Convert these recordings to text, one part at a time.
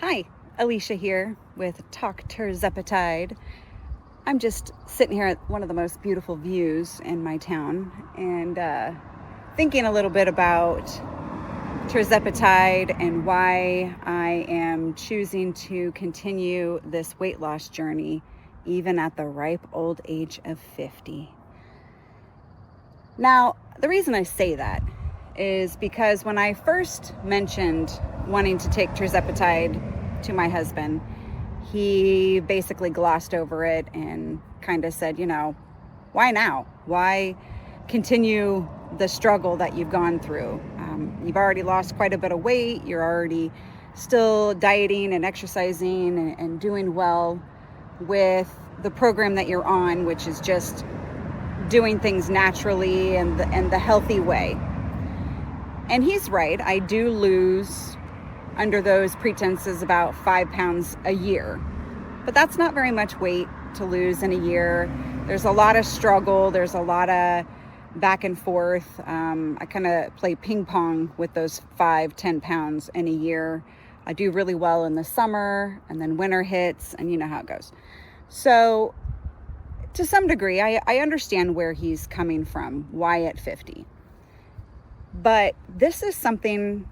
Hi, Alicia here with Talk Tirzepatide. I'm just sitting here at one of the most beautiful views in my town and thinking a little bit about Tirzepatide and why I am choosing to continue this weight loss journey even at the ripe old age of 50. Now, the reason I say that is because when I first mentioned wanting to take Tirzepatide to my husband, he basically glossed over it and kind of said, why now? Why continue the struggle that you've gone through? You've already lost quite a bit of weight. You're already still dieting and exercising and doing well with the program that you're on, which is just doing things naturally and the healthy way. And he's right. I do lose, under those pretenses, about 5 pounds a year. But that's not very much weight to lose in a year. There's a lot of struggle. There's a lot of back and forth. I kind of play ping pong with those 5-10 pounds in a year. I do really well in the summer, and then winter hits, and you know how it goes. So to some degree, I understand where he's coming from. Why at 50? But this is something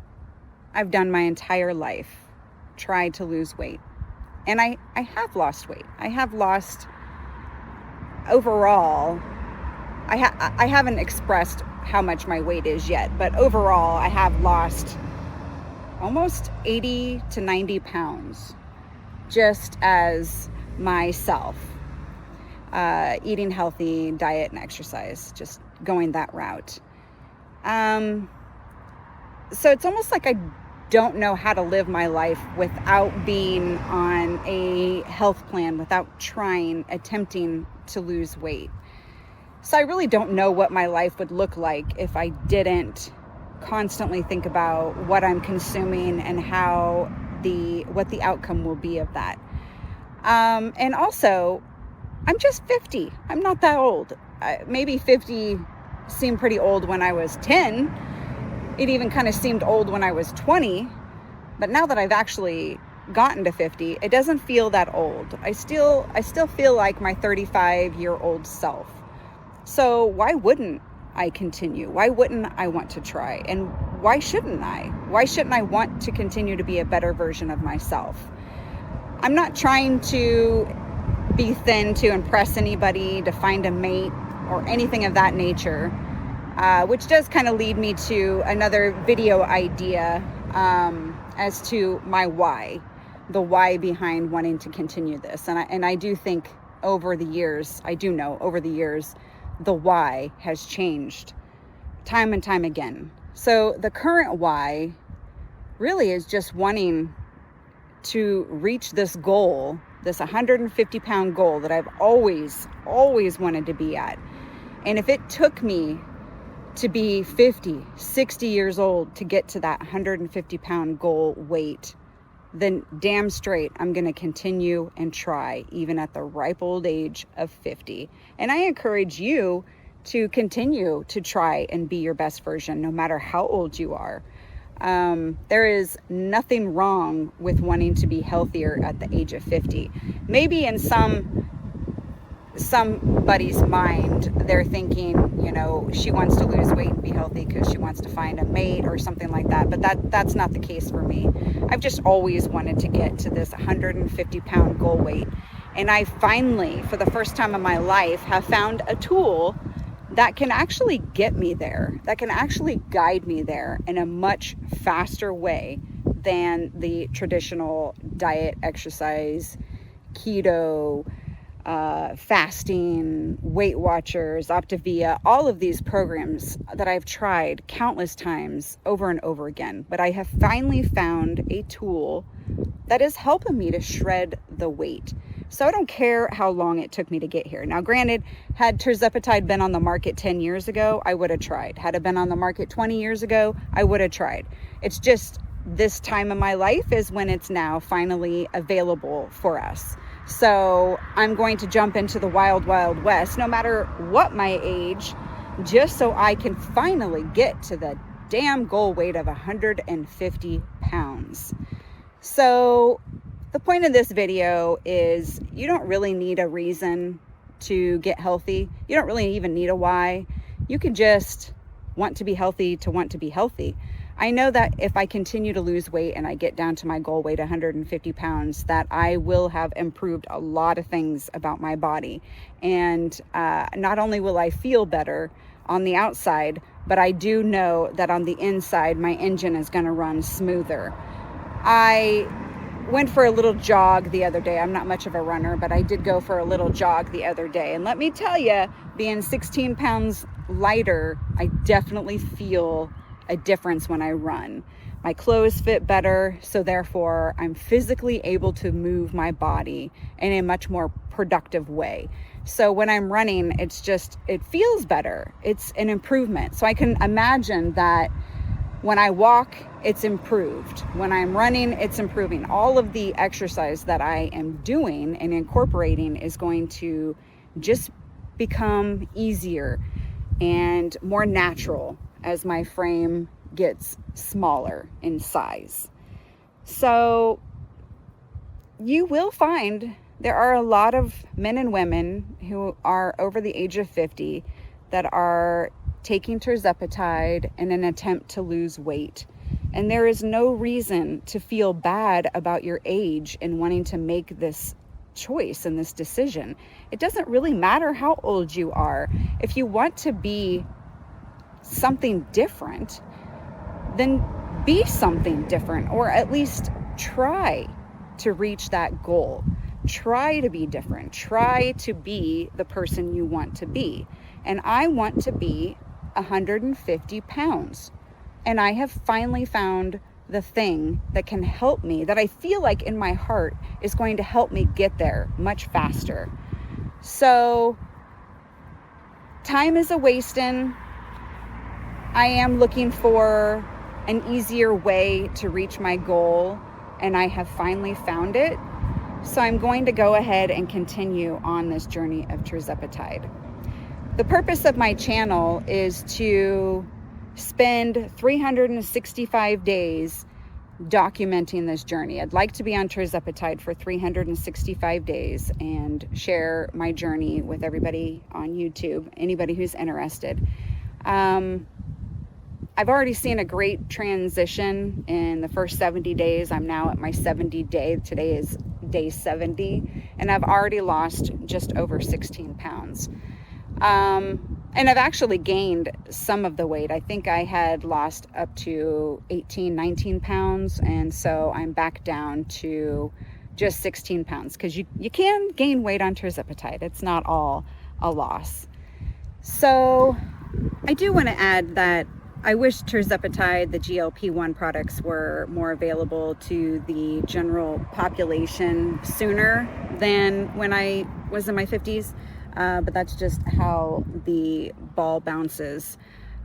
I've done my entire life, tried to lose weight. And I have lost weight. I have lost overall, I haven't expressed how much my weight is yet, but overall I have lost almost 80 to 90 pounds just as myself, eating healthy, diet and exercise, just going that route. So it's almost like I don't know how to live my life without being on a health plan, without attempting to lose weight. So I really don't know what my life would look like if I didn't constantly think about what I'm consuming and what the outcome will be of that. And also, I'm just 50. I'm not that old. Maybe 50 seemed pretty old when I was 10. It even kind of seemed old when I was 20. But now that I've actually gotten to 50, it doesn't feel that old. I still feel like my 35-year-old self. So why wouldn't I continue? Why wouldn't I want to try? And why shouldn't I? Why shouldn't I want to continue to be a better version of myself? I'm not trying to be thin to impress anybody, to find a mate, or anything of that nature, which does kind of lead me to another video idea as to my why, the why behind wanting to continue this. And I do think over the years, the why has changed time and time again. So the current why really is just wanting to reach this goal, this 150-pound goal that I've always wanted to be at. And if it took me to be 50, 60 years old to get to that 150-pound goal weight, then damn straight I'm going to continue and try even at the ripe old age of 50. And I encourage you to continue to try and be your best version no matter how old you are. There is nothing wrong with wanting to be healthier at the age of 50. Maybe in somebody's mind, they're thinking, she wants to lose weight and be healthy because she wants to find a mate or something like that. But that's not the case for me. I've just always wanted to get to this 150-pound goal weight. And I finally, for the first time in my life, have found a tool that can actually get me there, that can actually guide me there in a much faster way than the traditional diet, exercise, keto, fasting, Weight Watchers, Optavia, all of these programs that I've tried countless times over and over again. But I have finally found a tool that is helping me to shred the weight. So I don't care how long it took me to get here. Now, granted, had Tirzepatide been on the market 10 years ago, I would have tried. Had it been on the market 20 years ago, I would have tried. It's just this time in my life is when it's now finally available for us. So I'm going to jump into the wild, wild west, no matter what my age, just so I can finally get to the damn goal weight of 150 pounds. So the point of this video is you don't really need a reason to get healthy. You don't really even need a why. You can just want to be healthy to want to be healthy. I know that if I continue to lose weight and I get down to my goal weight, 150 pounds, that I will have improved a lot of things about my body. And not only will I feel better on the outside, but I do know that on the inside, my engine is going to run smoother. I went for a little jog the other day. I'm not much of a runner, but I did go for a little jog the other day. And let me tell you, being 16 pounds lighter, I definitely feel a difference when I run. My clothes fit better, so therefore I'm physically able to move my body in a much more productive way. So when I'm running, it feels better. It's an improvement. So I can imagine that when I walk, it's improved. When I'm running, it's improving. All of the exercise that I am doing and incorporating is going to just become easier and more natural as my frame gets smaller in size. So you will find there are a lot of men and women who are over the age of 50 that are taking Tirzepatide in an attempt to lose weight. And there is no reason to feel bad about your age and wanting to make this choice and this decision. It doesn't really matter how old you are. If you want to be something different, then be something different, or at least try to reach that goal. Try to be different. Try to be the person you want to be. And I want to be 150 pounds. And I have finally found the thing that can help me, that I feel like in my heart is going to help me get there much faster. So time is a wasting. I am looking for an easier way to reach my goal, and I have finally found it. So I'm going to go ahead and continue on this journey of Tirzepatide. The purpose of my channel is to spend 365 days documenting this journey. I'd like to be on Tirzepatide for 365 days and share my journey with everybody on YouTube, anybody who's interested. I've already seen a great transition in the first 70 days. I'm now at my 70th day. Today is day 70, and I've already lost just over 16 pounds. And I've actually gained some of the weight. I think I had lost up to 18, 19 pounds. And so I'm back down to just 16 pounds because you can gain weight on Tirzepatide. It's not all a loss. So I do want to add that I wish Tirzepatide, the GLP-1 products, were more available to the general population sooner than when I was in my 50s. But that's just how the ball bounces.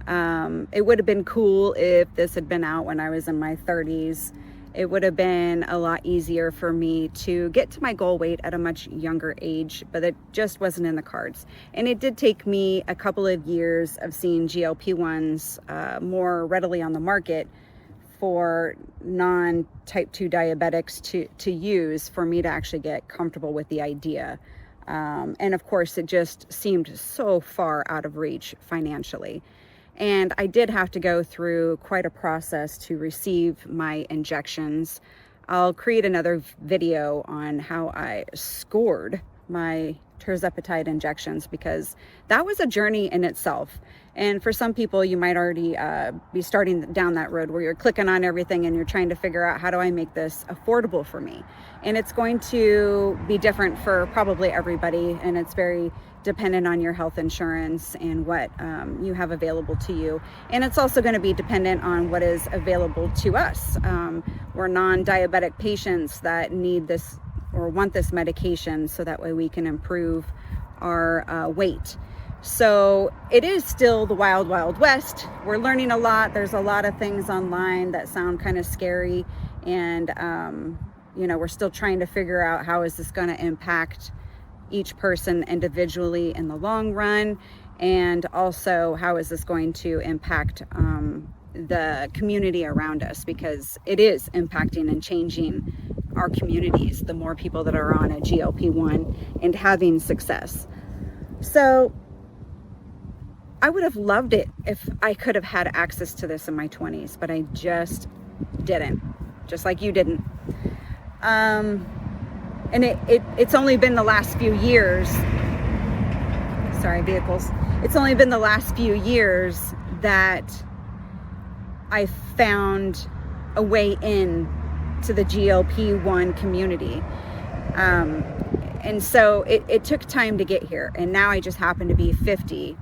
It would have been cool if this had been out when I was in my 30s. It would have been a lot easier for me to get to my goal weight at a much younger age, but it just wasn't in the cards. And it did take me a couple of years of seeing GLP-1s more readily on the market for non-type 2 diabetics to use for me to actually get comfortable with the idea. And of course, it just seemed so far out of reach financially. And I did have to go through quite a process to receive my injections. I'll create another video on how I scored my Tirzepatide injections, because that was a journey in itself. And for some people, you might already be starting down that road where you're clicking on everything and you're trying to figure out, how do I make this affordable for me? And it's going to be different for probably everybody, and it's very dependent on your health insurance and what you have available to you. And it's also going to be dependent on what is available to us. We're non-diabetic patients that need this or want this medication so that way we can improve our weight. So it is still the wild, wild west. We're learning a lot. There's a lot of things online that sound kind of scary. And, we're still trying to figure out how is this going to impact each person individually in the long run. And also, how is this going to impact the community around us, because it is impacting and changing our communities, the more people that are on a GLP-1 and having success. So I would have loved it if I could have had access to this in my 20s, but I just didn't, just like you didn't. And it's only been the last few years, sorry, vehicles. It's only been the last few years that I found a way in to the GLP-1 community. And so it took time to get here. And now I just happen to be 50.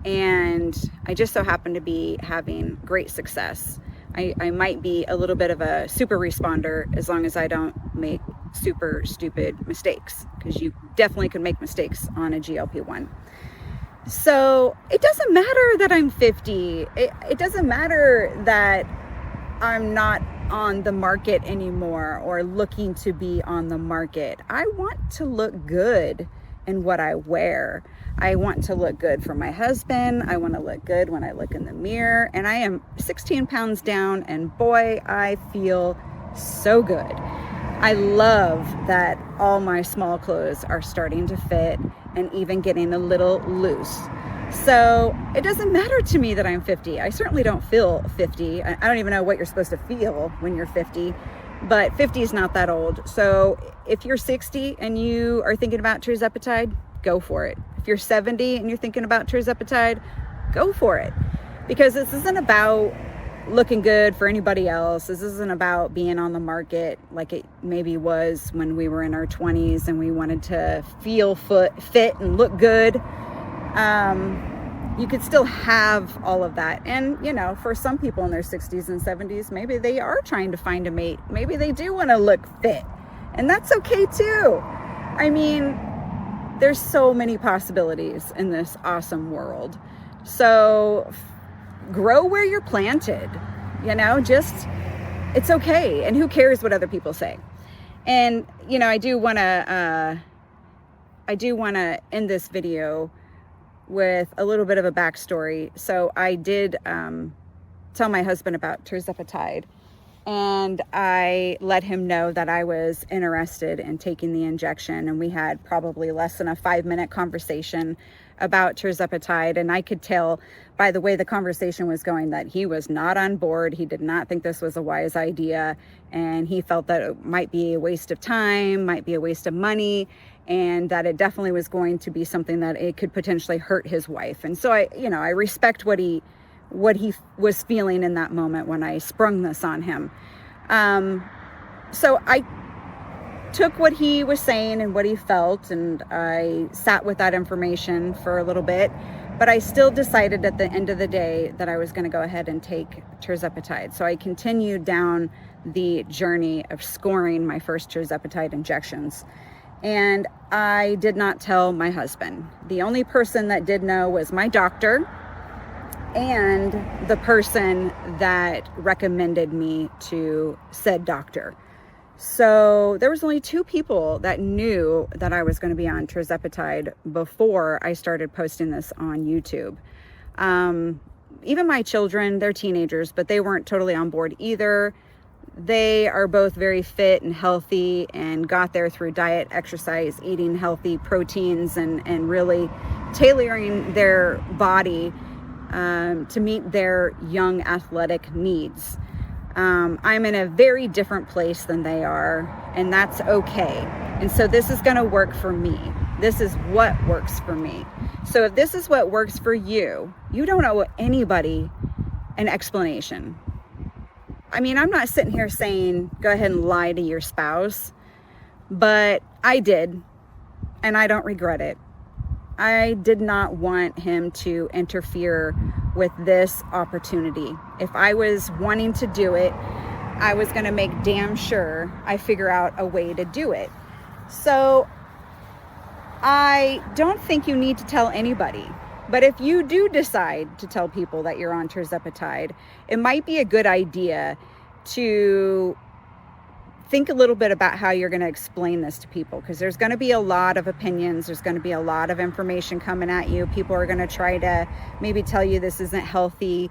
And I just so happen to be having great success. I might be a little bit of a super responder as long as I don't make super stupid mistakes, because you definitely can make mistakes on a GLP-1. So it doesn't matter that I'm 50. It doesn't matter that I'm not on the market anymore or looking to be on the market. I want to look good in what I wear. I want to look good for my husband. I want to look good when I look in the mirror. And I am 16 pounds down, and boy, I feel so good. I love that all my small clothes are starting to fit and even getting a little loose. So it doesn't matter to me that I'm 50. I certainly don't feel 50. I don't even know what you're supposed to feel when you're 50, but 50 is not that old. So if you're 60 and you are thinking about Tirzepatide, go for it. If you're 70 and you're thinking about Tirzepatide, go for it. Because this isn't about looking good for anybody else. This isn't about being on the market like it maybe was when we were in our 20s and we wanted to feel fit and look good. You could still have all of that. And, you know, for some people in their 60s and 70s, maybe they are trying to find a mate. Maybe they do want to look fit. And that's okay too. I mean, there's so many possibilities in this awesome world. So grow where you're planted, you know, just, it's okay. And who cares what other people say? And, you know, I do want to end this video with a little bit of a backstory. So I did tell my husband about Tirzepatide, and I let him know that I was interested in taking the injection. And we had probably less than a 5-minute conversation about Tirzepatide. And I could tell by the way the conversation was going that he was not on board. He did not think this was a wise idea. And he felt that it might be a waste of time, might be a waste of money, and that it definitely was going to be something that it could potentially hurt his wife. And so I respect what he was feeling in that moment when I sprung this on him. So I took what he was saying and what he felt, and I sat with that information for a little bit, but I still decided at the end of the day that I was going to go ahead and take Tirzepatide. So I continued down the journey of scoring my first Tirzepatide injections. And I did not tell my husband. The only person that did know was my doctor and the person that recommended me to said doctor. So there was only 2 people that knew that I was going to be on Tirzepatide before I started posting this on YouTube. Even my children, they're teenagers, but they weren't totally on board either. They are both very fit and healthy and got there through diet, exercise, eating healthy proteins, and really tailoring their body to meet their young athletic needs. I'm in a very different place than they are, and that's okay. And so this is going to work for me. This is what works for me. So if this is what works for you, you don't owe anybody an explanation. I mean, I'm not sitting here saying, go ahead and lie to your spouse, but I did, and I don't regret it. I did not want him to interfere with this opportunity. If I was wanting to do it, I was going to make damn sure I figure out a way to do it. So I don't think you need to tell anybody. But if you do decide to tell people that you're on Tirzepatide, it might be a good idea to think a little bit about how you're going to explain this to people, because there's going to be a lot of opinions. There's going to be a lot of information coming at you. People are going to try to maybe tell you this isn't healthy.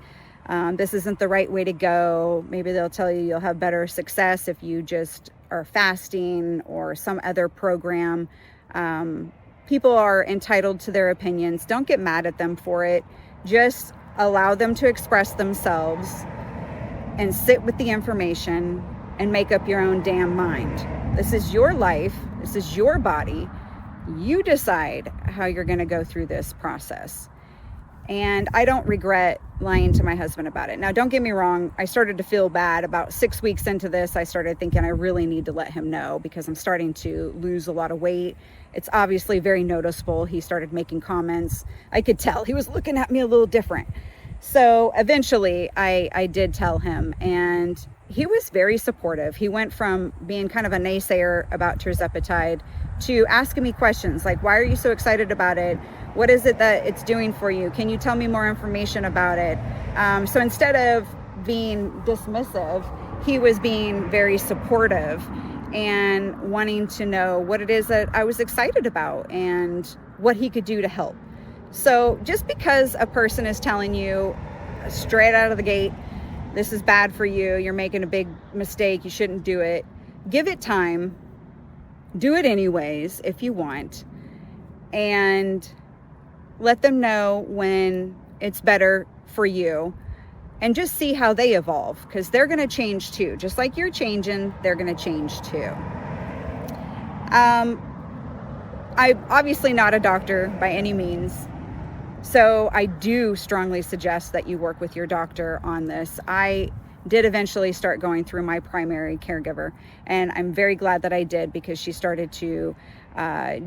This isn't the right way to go. Maybe they'll tell you you'll have better success if you just are fasting or some other program. People are entitled to their opinions. Don't get mad at them for it. Just allow them to express themselves and sit with the information and make up your own damn mind. This is your life. This is your body. You decide how you're going to go through this process. And I don't regret lying to my husband about it. Now, don't get me wrong. I started to feel bad about 6 weeks into this. I started thinking I really need to let him know because I'm starting to lose a lot of weight. It's obviously very noticeable. He started making comments. I could tell he was looking at me a little different. So eventually I did tell him, and he was very supportive. He went from being kind of a naysayer about Tirzepatide to asking me questions like, why are you so excited about it? What is it that it's doing for you? Can you tell me more information about it? So instead of being dismissive, he was being very supportive and wanting to know what it is that I was excited about and what he could do to help. So just because a person is telling you straight out of the gate, this is bad for you, you're making a big mistake, you shouldn't do it, give it time, do it anyways if you want, and let them know when it's better for you, and just see how they evolve, because they're going to change too. Just like you're changing, they're going to change too. I'm obviously not a doctor by any means, so I do strongly suggest that you work with your doctor on this. I did eventually start going through my primary caregiver, and I'm very glad that I did, because she started to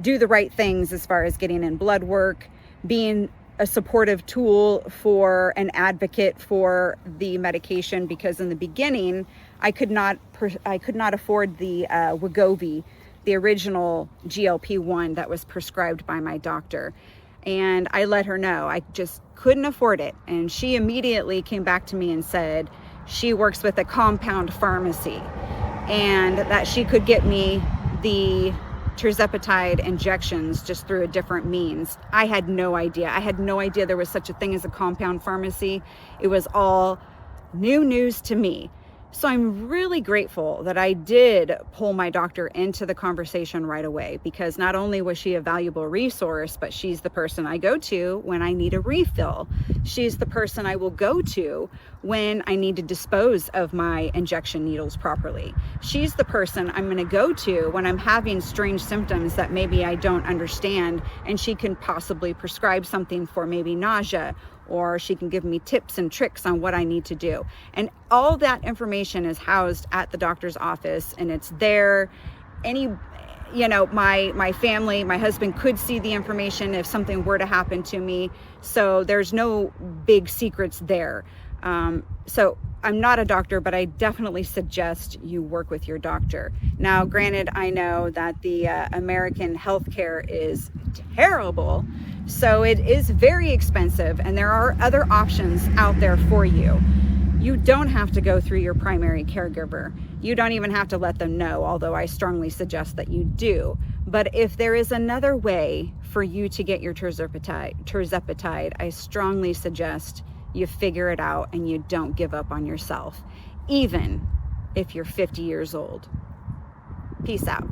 do the right things as far as getting in blood work, being a supportive tool for an advocate for the medication, because in the beginning I could not afford the Wegovy, the original GLP-1 that was prescribed by my doctor. And I let her know I just couldn't afford it. And she immediately came back to me and said she works with a compound pharmacy and that she could get me the Tirzepatide injections just through a different means. I had no idea. I had no idea there was such a thing as a compound pharmacy. It was all new news to me. So I'm really grateful that I did pull my doctor into the conversation right away, because not only was she a valuable resource, but she's the person I go to when I need a refill. She's the person I will go to when I need to dispose of my injection needles properly. She's the person I'm going to go to when I'm having strange symptoms that maybe I don't understand, and she can possibly prescribe something for maybe nausea, or she can give me tips and tricks on what I need to do. And all that information is housed at the doctor's office, and it's there. My family, my husband could see the information if something were to happen to me. So there's no big secrets there. So I'm not a doctor, but I definitely suggest you work with your doctor. Now, granted, I know that the American healthcare is terrible, so it is very expensive, and there are other options out there for you. You don't have to go through your primary caregiver. You don't even have to let them know, although I strongly suggest that you do. But if there is another way for you to get your Tirzepatide, I strongly suggest you figure it out and you don't give up on yourself, even if you're 50 years old. Peace out.